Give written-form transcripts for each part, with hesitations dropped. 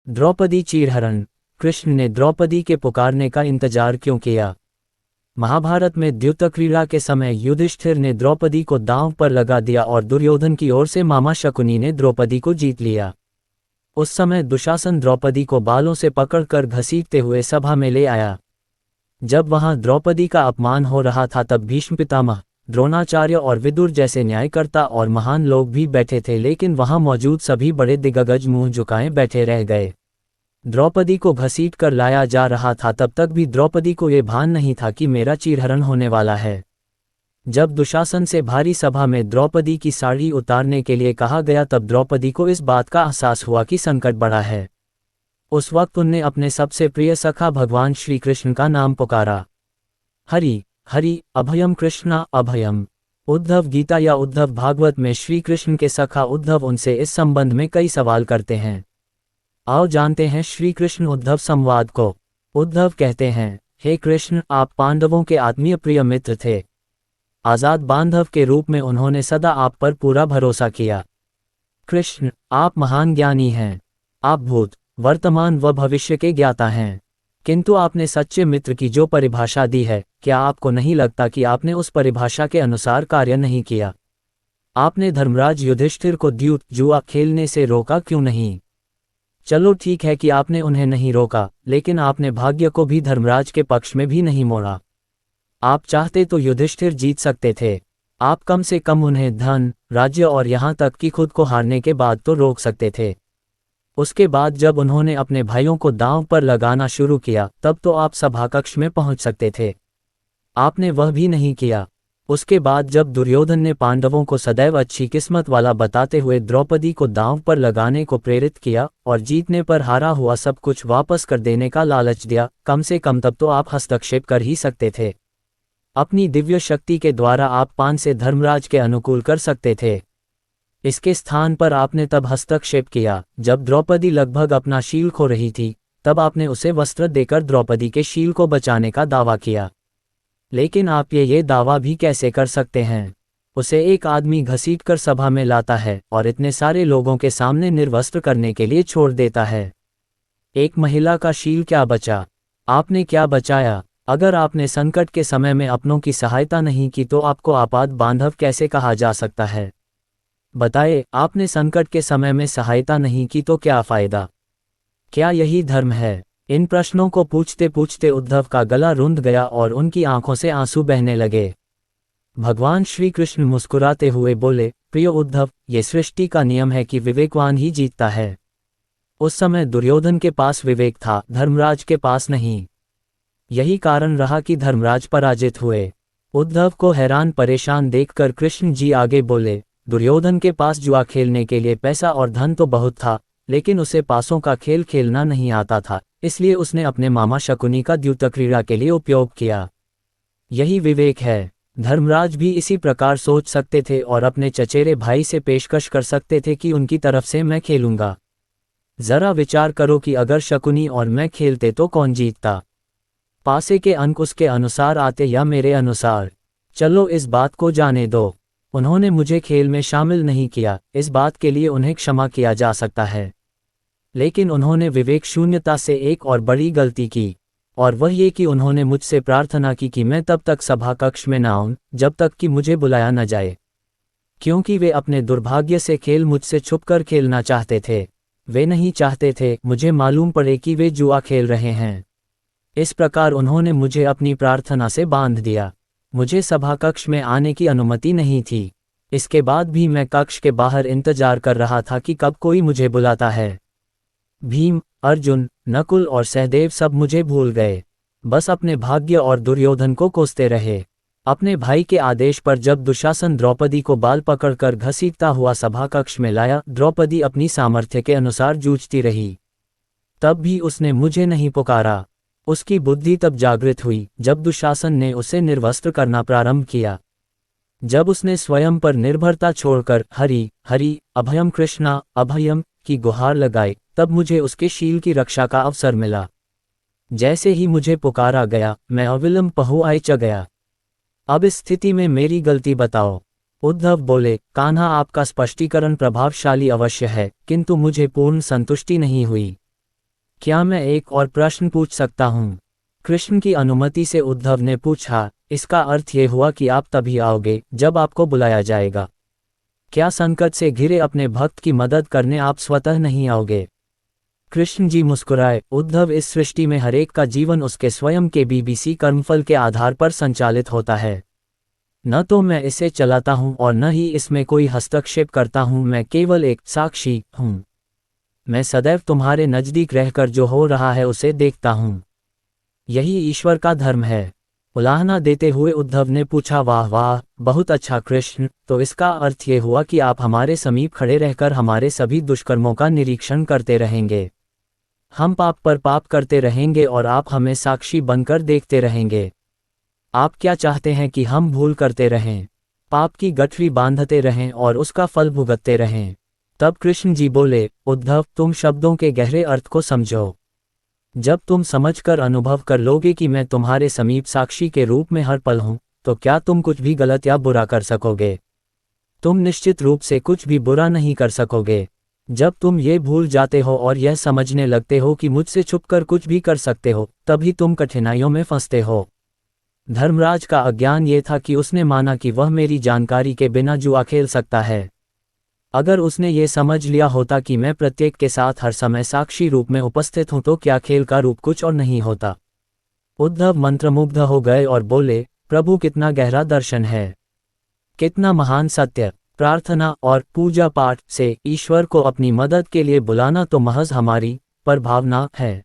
द्रौपदी चीरहरण। कृष्ण ने द्रौपदी के पुकारने का इंतजार क्यों किया? महाभारत में द्यूतक्रीड़ा के समय युधिष्ठिर ने द्रौपदी को दांव पर लगा दिया और दुर्योधन की ओर से मामा शकुनी ने द्रौपदी को जीत लिया। उस समय दुशासन द्रौपदी को बालों से पकड़कर घसीटते हुए सभा में ले आया। जब वहां द्रौपदी का अपमान हो रहा था तब भीष्म पितामह, द्रोणाचार्य और विदुर जैसे न्यायकर्ता और महान लोग भी बैठे थे, लेकिन वहां मौजूद सभी बड़े दिग्गज मुंह झुकाए बैठे रह गए। द्रौपदी को घसीट कर लाया जा रहा था, तब तक भी द्रौपदी को ये भान नहीं था कि मेरा चीरहरण होने वाला है। जब दुशासन से भारी सभा में द्रौपदी की साड़ी उतारने के लिए कहा गया तब द्रौपदी को इस बात का एहसास हुआ कि संकट बढ़ा है। उस वक्त उनने अपने सबसे प्रिय सखा भगवान श्री कृष्ण का नाम पुकारा। हरि हरि अभयम कृष्णा अभयम। उद्धव गीता या उद्धव भागवत में श्री कृष्ण के सखा उद्धव उनसे इस संबंध में कई सवाल करते हैं। आओ जानते हैं श्री कृष्ण उद्धव संवाद को। उद्धव कहते हैं, हे कृष्ण, आप पांडवों के आत्मीय प्रिय मित्र थे। आजाद बांधव के रूप में उन्होंने सदा आप पर पूरा भरोसा किया। कृष्ण, आप महान ज्ञानी हैं। आप भूत, वर्तमान व भविष्य के ज्ञाता हैं। किंतु आपने सच्चे मित्र की जो परिभाषा दी है, क्या आपको नहीं लगता कि आपने उस परिभाषा के अनुसार कार्य नहीं किया? आपने धर्मराज युधिष्ठिर को द्यूत जुआ खेलने से रोका क्यों नहीं? चलो ठीक है कि आपने उन्हें नहीं रोका, लेकिन आपने भाग्य को भी धर्मराज के पक्ष में भी नहीं मोड़ा। आप चाहते तो युधिष्ठिर जीत सकते थे। आप कम से कम उन्हें धन, राज्य और यहाँ तक कि खुद को हारने के बाद तो रोक सकते थे। उसके बाद जब उन्होंने अपने भाइयों को दांव पर लगाना शुरू किया तब तो आप सभाकक्ष में पहुंच सकते थे। आपने वह भी नहीं किया। उसके बाद जब दुर्योधन ने पांडवों को सदैव अच्छी किस्मत वाला बताते हुए द्रौपदी को दांव पर लगाने को प्रेरित किया और जीतने पर हारा हुआ सब कुछ वापस कर देने का लालच दिया, कम से कम तब तो आप हस्तक्षेप कर ही सकते थे। अपनी दिव्य शक्ति के द्वारा आप पान से धर्मराज के अनुकूल कर सकते थे। इसके स्थान पर आपने तब हस्तक्षेप किया जब द्रौपदी लगभग अपना शील खो रही थी। तब आपने उसे वस्त्र देकर द्रौपदी के शील को बचाने का दावा किया। लेकिन आप ये दावा भी कैसे कर सकते हैं? उसे एक आदमी घसीटकर सभा में लाता है और इतने सारे लोगों के सामने निर्वस्त्र करने के लिए छोड़ देता है। एक महिला का शील क्या बचा? आपने क्या बचाया? अगर आपने संकट के समय में अपनों की सहायता नहीं की तो आपको आपात बांधव कैसे कहा जा सकता है? बताए, आपने संकट के समय में सहायता नहीं की तो क्या फायदा? क्या यही धर्म है? इन प्रश्नों को पूछते पूछते उद्धव का गला रुंध गया और उनकी आंखों से आंसू बहने लगे। भगवान श्री कृष्ण मुस्कुराते हुए बोले, प्रिय उद्धव, ये सृष्टि का नियम है कि विवेकवान ही जीतता है। उस समय दुर्योधन के पास विवेक था, धर्मराज के पास नहीं। यही कारण रहा कि धर्मराज पराजित हुए। उद्धव को हैरान परेशान देखकर कृष्ण जी आगे बोले, दुर्योधन के पास जुआ खेलने के लिए पैसा और धन तो बहुत था, लेकिन उसे पासों का खेल खेलना नहीं आता था, इसलिए उसने अपने मामा शकुनी का द्यूतक्रीड़ा के लिए उपयोग किया। यही विवेक है। धर्मराज भी इसी प्रकार सोच सकते थे और अपने चचेरे भाई से पेशकश कर सकते थे कि उनकी तरफ से मैं खेलूंगा। जरा विचार करो कि अगर शकुनी और मैं खेलते तो कौन जीतता? पासे के अंक उसके अनुसार आते या मेरे अनुसार? चलो इस बात को जाने दो। उन्होंने मुझे खेल में शामिल नहीं किया, इस बात के लिए उन्हें क्षमा किया जा सकता है। लेकिन उन्होंने विवेक शून्यता से एक और बड़ी गलती की, और वह ये कि उन्होंने मुझसे प्रार्थना की कि मैं तब तक सभा कक्ष में न आऊं जब तक कि मुझे बुलाया न जाए, क्योंकि वे अपने दुर्भाग्य से खेल मुझसे छुपकर खेलना चाहते थे। वे नहीं चाहते थे मुझे मालूम पड़े कि वे जुआ खेल रहे हैं। इस प्रकार उन्होंने मुझे अपनी प्रार्थना से बांध दिया। मुझे सभा कक्ष में आने की अनुमति नहीं थी। इसके बाद भी मैं कक्ष के बाहर इंतजार कर रहा था कि कब कोई मुझे बुलाता है। भीम, अर्जुन, नकुल और सहदेव सब मुझे भूल गए, बस अपने भाग्य और दुर्योधन को कोसते रहे। अपने भाई के आदेश पर जब दुशासन द्रौपदी को बाल पकड़कर घसीटता हुआ सभा कक्ष में लाया, द्रौपदी अपनी सामर्थ्य के अनुसार जूझती रही। तब भी उसने मुझे नहीं पुकारा। उसकी बुद्धि तब जागृत हुई जब दुशासन ने उसे निर्वस्त्र करना प्रारंभ किया। जब उसने स्वयं पर निर्भरता छोड़कर हरि हरि अभयम कृष्णा अभयम की गुहार लगाई, तब मुझे उसके शील की रक्षा का अवसर मिला। जैसे ही मुझे पुकारा गया, मैं अविलंब पहुँच गया। अब इस स्थिति में मेरी गलती बताओ। उद्धव बोले, कान्हा, आपका स्पष्टीकरण प्रभावशाली अवश्य है, किंतु मुझे पूर्ण संतुष्टि नहीं हुई। क्या मैं एक और प्रश्न पूछ सकता हूँ? कृष्ण की अनुमति से उद्धव ने पूछा, इसका अर्थ ये हुआ कि आप तभी आओगे जब आपको बुलाया जाएगा। क्या संकट से घिरे अपने भक्त की मदद करने आप स्वतः नहीं आओगे? कृष्ण जी मुस्कुराए, उद्धव, इस सृष्टि में हरेक का जीवन उसके स्वयं के बीबीसी कर्मफल के आधार पर संचालित होता है। न तो मैं इसे चलाता हूं और न ही इसमें कोई हस्तक्षेप करता हूं, मैं केवल एक साक्षी हूं। मैं सदैव तुम्हारे नज़दीक रहकर जो हो रहा है उसे देखता हूं। यही ईश्वर का धर्म है। उलाहना देते हुए उद्धव ने पूछा, वाह वाह, बहुत अच्छा कृष्ण, तो इसका अर्थ ये हुआ कि आप हमारे समीप खड़े रहकर हमारे सभी दुष्कर्मों का निरीक्षण करते रहेंगे। हम पाप पर पाप करते रहेंगे और आप हमें साक्षी बनकर देखते रहेंगे। आप क्या चाहते हैं कि हम भूल करते रहें, पाप की गठरी बांधते रहें और उसका फल भुगतते रहें? तब कृष्ण जी बोले, उद्धव, तुम शब्दों के गहरे अर्थ को समझो। जब तुम समझकर अनुभव कर लोगे कि मैं तुम्हारे समीप साक्षी के रूप में हर पल हूं, तो क्या तुम कुछ भी गलत या बुरा कर सकोगे? तुम निश्चित रूप से कुछ भी बुरा नहीं कर सकोगे। जब तुम ये भूल जाते हो और यह समझने लगते हो कि मुझसे छुपकर कुछ भी कर सकते हो, तभी तुम कठिनाइयों में फंसते हो। धर्मराज का अज्ञान ये था कि उसने माना कि वह मेरी जानकारी के बिना जुआ खेल सकता है। अगर उसने ये समझ लिया होता कि मैं प्रत्येक के साथ हर समय साक्षी रूप में उपस्थित हूं, तो क्या खेल का रूप कुछ और नहीं होता। उद्धव मंत्रमुग्ध हो गए और बोले, प्रभु, कितना गहरा दर्शन है, कितना महान सत्य। प्रार्थना और पूजा पाठ से ईश्वर को अपनी मदद के लिए बुलाना तो महज हमारी प्रभावना है,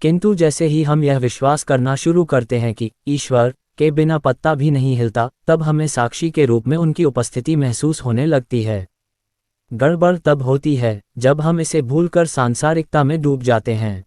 किंतु जैसे ही हम यह विश्वास करना शुरू करते हैं कि ईश्वर के बिना पत्ता भी नहीं हिलता, तब हमें साक्षी के रूप में उनकी उपस्थिति महसूस होने लगती है। गड़बड़ तब होती है जब हम इसे भूलकर सांसारिकता में डूब जाते हैं।